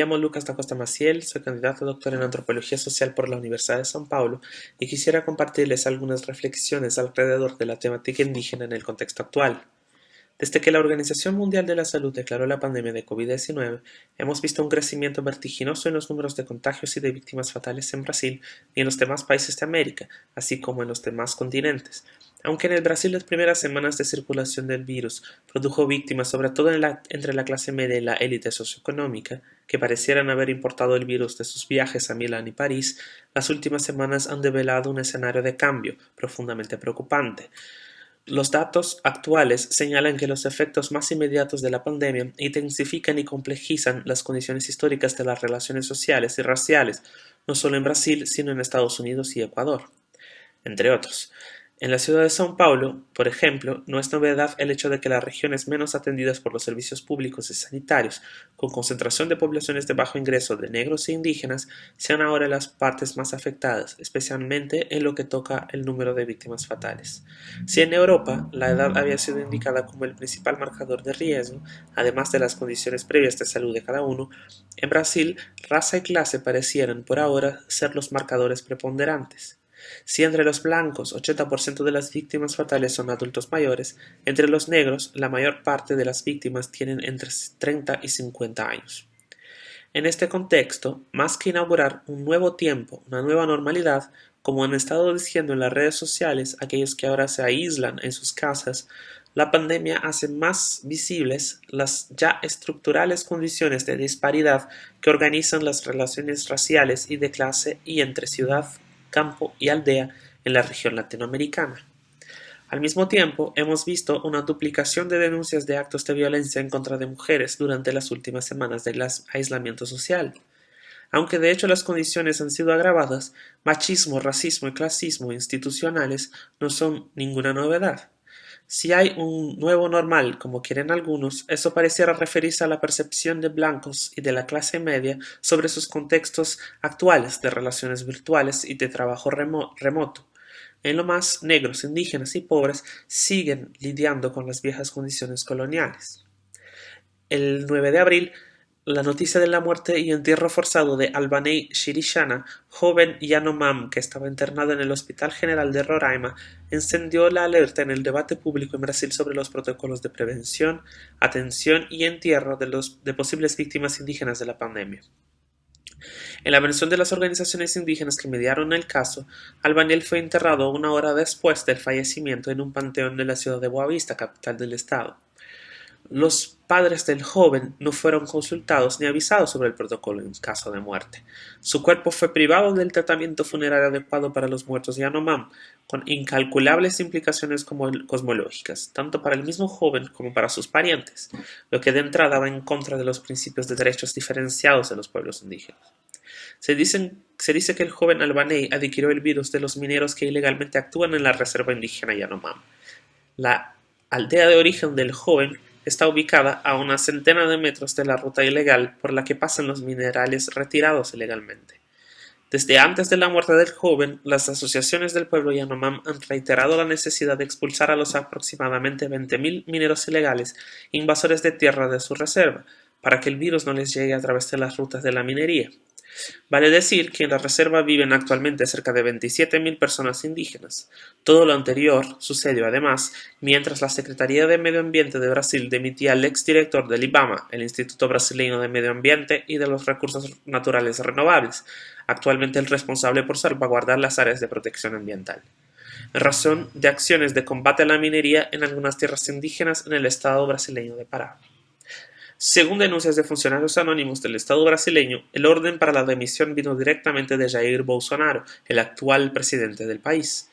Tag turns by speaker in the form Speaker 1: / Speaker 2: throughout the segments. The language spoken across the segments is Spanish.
Speaker 1: Me llamo Lucas da Costa Maciel, soy candidato a doctor en Antropología Social por la Universidad de São Paulo y quisiera compartirles algunas reflexiones alrededor de la temática indígena en el contexto actual. Desde que la Organización Mundial de la Salud declaró la pandemia de COVID-19, hemos visto un crecimiento vertiginoso en los números de contagios y de víctimas fatales en Brasil y en los demás países de América, así como en los demás continentes. Aunque en el Brasil las primeras semanas de circulación del virus produjo víctimas sobre todo entre la clase media y la élite socioeconómica, que parecieran haber importado el virus de sus viajes a Milán y París, las últimas semanas han develado un escenario de cambio profundamente preocupante. Los datos actuales señalan que los efectos más inmediatos de la pandemia intensifican y complejizan las condiciones históricas de las relaciones sociales y raciales, no solo en Brasil, sino en Estados Unidos y Ecuador, entre otros. En la ciudad de São Paulo, por ejemplo, no es novedad el hecho de que las regiones menos atendidas por los servicios públicos y sanitarios, con concentración de poblaciones de bajo ingreso de negros e indígenas, sean ahora las partes más afectadas, especialmente en lo que toca el número de víctimas fatales. Si en Europa la edad había sido indicada como el principal marcador de riesgo, además de las condiciones previas de salud de cada uno, en Brasil raza y clase parecieran por ahora ser los marcadores preponderantes. Si entre los blancos 80% de las víctimas fatales son adultos mayores, entre los negros la mayor parte de las víctimas tienen entre 30 y 50 años. En este contexto, más que inaugurar un nuevo tiempo, una nueva normalidad, como han estado diciendo en las redes sociales aquellos que ahora se aíslan en sus casas, la pandemia hace más visibles las ya estructurales condiciones de disparidad que organizan las relaciones raciales y de clase y entre ciudad, campo y aldea en la región latinoamericana. Al mismo tiempo, hemos visto una duplicación de denuncias de actos de violencia en contra de mujeres durante las últimas semanas del aislamiento social. Aunque de hecho las condiciones han sido agravadas, machismo, racismo y clasismo institucionales no son ninguna novedad. Si hay un nuevo normal, como quieren algunos, eso pareciera referirse a la percepción de blancos y de la clase media sobre sus contextos actuales de relaciones virtuales y de trabajo remoto. En lo más, negros, indígenas y pobres siguen lidiando con las viejas condiciones coloniales. El 9 de abril, la noticia de la muerte y entierro forzado de Albanei Shirishana, joven Yanomam que estaba internado en el Hospital General de Roraima, encendió la alerta en el debate público en Brasil sobre los protocolos de prevención, atención y entierro de posibles víctimas indígenas de la pandemia. En la versión de las organizaciones indígenas que mediaron el caso, Albanel fue enterrado una hora después del fallecimiento en un panteón de la ciudad de Boavista, capital del estado. Los padres del joven no fueron consultados ni avisados sobre el protocolo en caso de muerte. Su cuerpo fue privado del tratamiento funerario adecuado para los muertos de Yanomam, con incalculables implicaciones cosmológicas, tanto para el mismo joven como para sus parientes, lo que de entrada va en contra de los principios de derechos diferenciados de los pueblos indígenas. Se dice que el joven Albanei adquirió el virus de los mineros que ilegalmente actúan en la reserva indígena Yanomam. La aldea de origen del joven está ubicada a unas centenas de metros de la ruta ilegal por la que pasan los minerales retirados ilegalmente. Desde antes de la muerte del joven, las asociaciones del pueblo Yanomam han reiterado la necesidad de expulsar a los aproximadamente 20.000 mineros ilegales invasores de tierra de su reserva, para que el virus no les llegue a través de las rutas de la minería. Vale decir que en la reserva viven actualmente cerca de 27.000 personas indígenas. Todo lo anterior sucedió además mientras la Secretaría de Medio Ambiente de Brasil demitía al exdirector del IBAMA, el Instituto Brasileño de Medio Ambiente y de los Recursos Naturales Renovables, actualmente el responsable por salvaguardar las áreas de protección ambiental, en razón de acciones de combate a la minería en algunas tierras indígenas en el estado brasileño de Pará. Según denuncias de funcionarios anónimos del Estado brasileño, el orden para la dimisión vino directamente de Jair Bolsonaro, el actual presidente del país.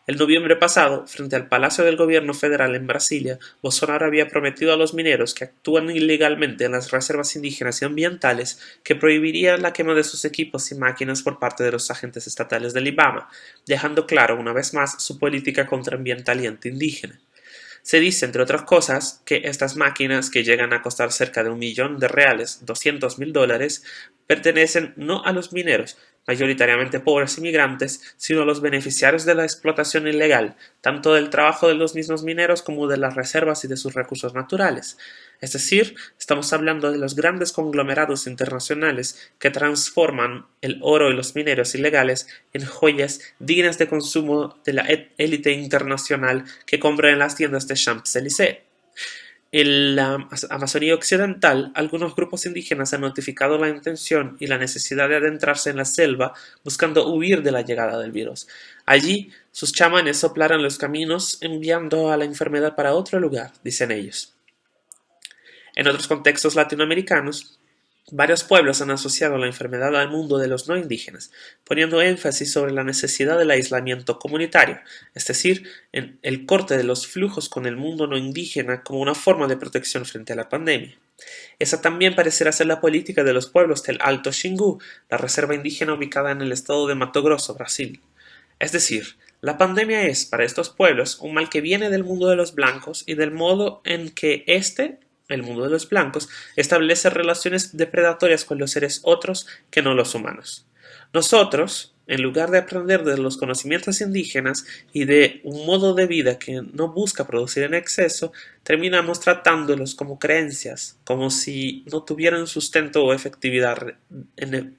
Speaker 1: El noviembre pasado, frente al Palacio del Gobierno Federal en Brasilia, Bolsonaro había prometido a los mineros que actúan ilegalmente en las reservas indígenas y ambientales que prohibiría la quema de sus equipos y máquinas por parte de los agentes estatales del IBAMA, dejando claro una vez más su política contraambiental y antiindígena. Se dice, entre otras cosas, que estas máquinas, que llegan a costar cerca de $1.000.000, $200.000, pertenecen no a los mineros, mayoritariamente pobres inmigrantes, sino a los beneficiarios de la explotación ilegal, tanto del trabajo de los mismos mineros como de las reservas y de sus recursos naturales. Es decir, estamos hablando de los grandes conglomerados internacionales que transforman el oro y los mineros ilegales en joyas dignas de consumo de la élite internacional que compra en las tiendas de Champs-Élysées. En la Amazonía Occidental, algunos grupos indígenas han notificado la intención y la necesidad de adentrarse en la selva buscando huir de la llegada del virus. Allí, sus chamanes soplaron los caminos enviando a la enfermedad para otro lugar, dicen ellos. En otros contextos latinoamericanos, varios pueblos han asociado la enfermedad al mundo de los no indígenas, poniendo énfasis sobre la necesidad del aislamiento comunitario, es decir, en el corte de los flujos con el mundo no indígena como una forma de protección frente a la pandemia. Esa también parecerá ser la política de los pueblos del Alto Xingu, la reserva indígena ubicada en el estado de Mato Grosso, Brasil. Es decir, la pandemia es, para estos pueblos, un mal que viene del mundo de los blancos y del modo en que el mundo de los blancos, establece relaciones depredatorias con los seres otros que no los humanos. Nosotros, en lugar de aprender de los conocimientos indígenas y de un modo de vida que no busca producir en exceso, terminamos tratándolos como creencias, como si no tuvieran sustento o efectividad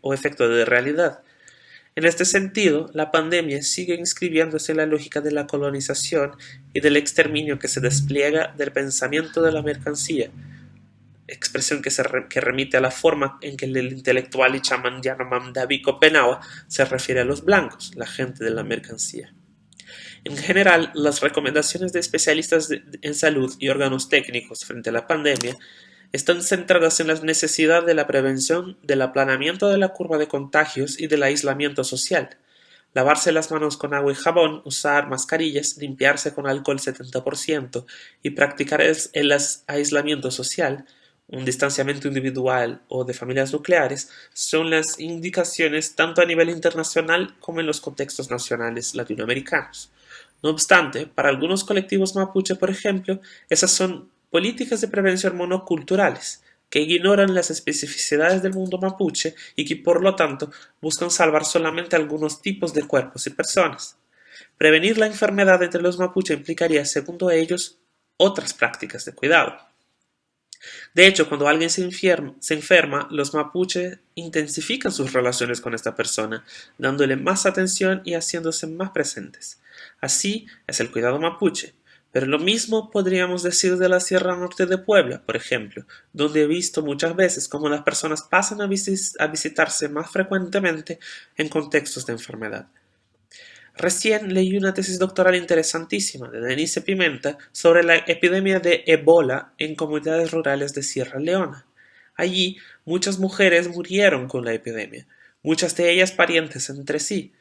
Speaker 1: o efecto de realidad. En este sentido, la pandemia sigue inscribiéndose en la lógica de la colonización y del exterminio que se despliega del pensamiento de la mercancía, expresión que remite a la forma en que el intelectual y chamán Yanomam David Copenaua se refiere a los blancos, la gente de la mercancía. En general, las recomendaciones de especialistas en salud y órganos técnicos frente a la pandemia están centradas en la necesidad de la prevención, del aplanamiento de la curva de contagios y del aislamiento social. Lavarse las manos con agua y jabón, usar mascarillas, limpiarse con alcohol 70% y practicar el aislamiento social, un distanciamiento individual o de familias nucleares, son las indicaciones tanto a nivel internacional como en los contextos nacionales latinoamericanos. No obstante, para algunos colectivos mapuche, por ejemplo, esas son políticas de prevención monoculturales, que ignoran las especificidades del mundo mapuche y que por lo tanto buscan salvar solamente algunos tipos de cuerpos y personas. Prevenir la enfermedad entre los mapuche implicaría, según ellos, otras prácticas de cuidado. De hecho, cuando alguien se enferma, los mapuche intensifican sus relaciones con esta persona, dándole más atención y haciéndose más presentes. Así es el cuidado mapuche. Pero lo mismo podríamos decir de la Sierra Norte de Puebla, por ejemplo, donde he visto muchas veces cómo las personas pasan a visitarse más frecuentemente en contextos de enfermedad. Recién leí una tesis doctoral interesantísima de Denise Pimenta sobre la epidemia de Ebola en comunidades rurales de Sierra Leona. Allí, muchas mujeres murieron con la epidemia, muchas de ellas parientes entre sí,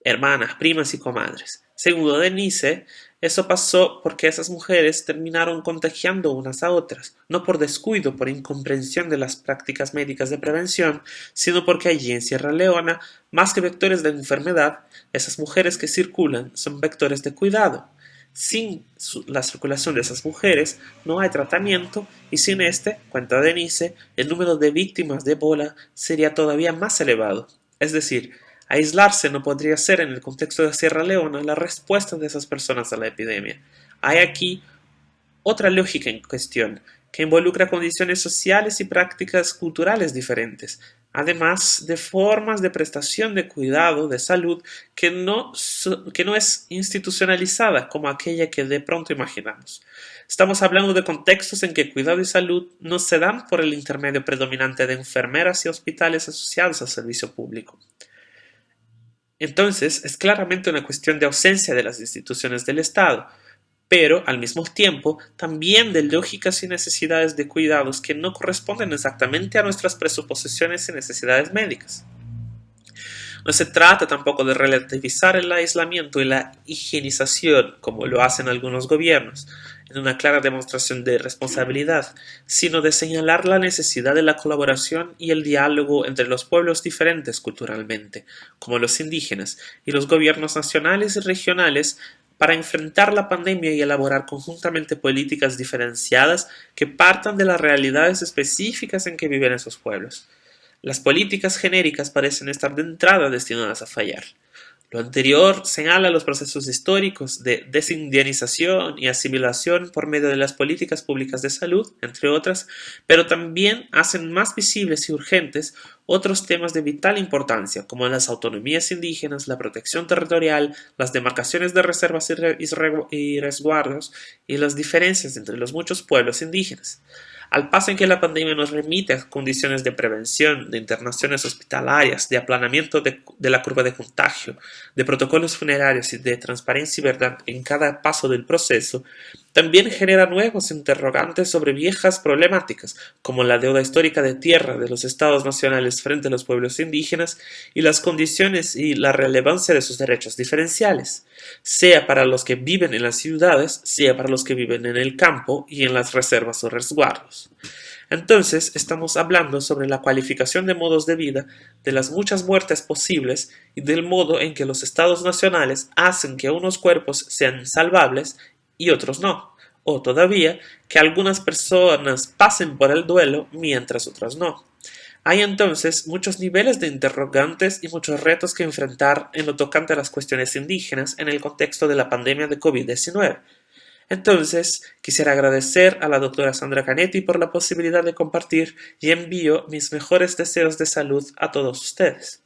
Speaker 1: hermanas, primas y comadres. Según Denise, eso pasó porque esas mujeres terminaron contagiando unas a otras, no por descuido, por incomprensión de las prácticas médicas de prevención, sino porque allí en Sierra Leona, más que vectores de enfermedad, esas mujeres que circulan son vectores de cuidado. Sin la circulación de esas mujeres no hay tratamiento y sin este, cuenta Denise, el número de víctimas de Ebola sería todavía más elevado. Es decir, aislarse no podría ser en el contexto de Sierra Leona la respuesta de esas personas a la epidemia. Hay aquí otra lógica en cuestión, que involucra condiciones sociales y prácticas culturales diferentes, además de formas de prestación de cuidado de salud que no es institucionalizada como aquella que de pronto imaginamos. Estamos hablando de contextos en que cuidado y salud no se dan por el intermedio predominante de enfermeras y hospitales asociados al servicio público. Entonces, es claramente una cuestión de ausencia de las instituciones del Estado, pero al mismo tiempo también de lógicas y necesidades de cuidados que no corresponden exactamente a nuestras presuposiciones y necesidades médicas. No se trata tampoco de relativizar el aislamiento y la higienización, como lo hacen algunos gobiernos, en una clara demostración de responsabilidad, sino de señalar la necesidad de la colaboración y el diálogo entre los pueblos diferentes culturalmente, como los indígenas, y los gobiernos nacionales y regionales para enfrentar la pandemia y elaborar conjuntamente políticas diferenciadas que partan de las realidades específicas en que viven esos pueblos. Las políticas genéricas parecen estar de entrada destinadas a fallar. Lo anterior señala los procesos históricos de desindianización y asimilación por medio de las políticas públicas de salud, entre otras, pero también hacen más visibles y urgentes otros temas de vital importancia, como las autonomías indígenas, la protección territorial, las demarcaciones de reservas y resguardos y las diferencias entre los muchos pueblos indígenas. Al paso en que la pandemia nos remite a condiciones de prevención, de internaciones hospitalarias, de aplanamiento de la curva de contagio, de protocolos funerarios y de transparencia y verdad en cada paso del proceso, también genera nuevos interrogantes sobre viejas problemáticas, como la deuda histórica de tierra de los estados nacionales frente a los pueblos indígenas y las condiciones y la relevancia de sus derechos diferenciales, sea para los que viven en las ciudades, sea para los que viven en el campo y en las reservas o resguardos. Entonces, estamos hablando sobre la cualificación de modos de vida, de las muchas muertes posibles y del modo en que los estados nacionales hacen que unos cuerpos sean salvables y otros no, o todavía que algunas personas pasen por el duelo mientras otras no. Hay entonces muchos niveles de interrogantes y muchos retos que enfrentar en lo tocante a las cuestiones indígenas en el contexto de la pandemia de COVID-19. Entonces, quisiera agradecer a la doctora Sandra Canetti por la posibilidad de compartir y envío mis mejores deseos de salud a todos ustedes.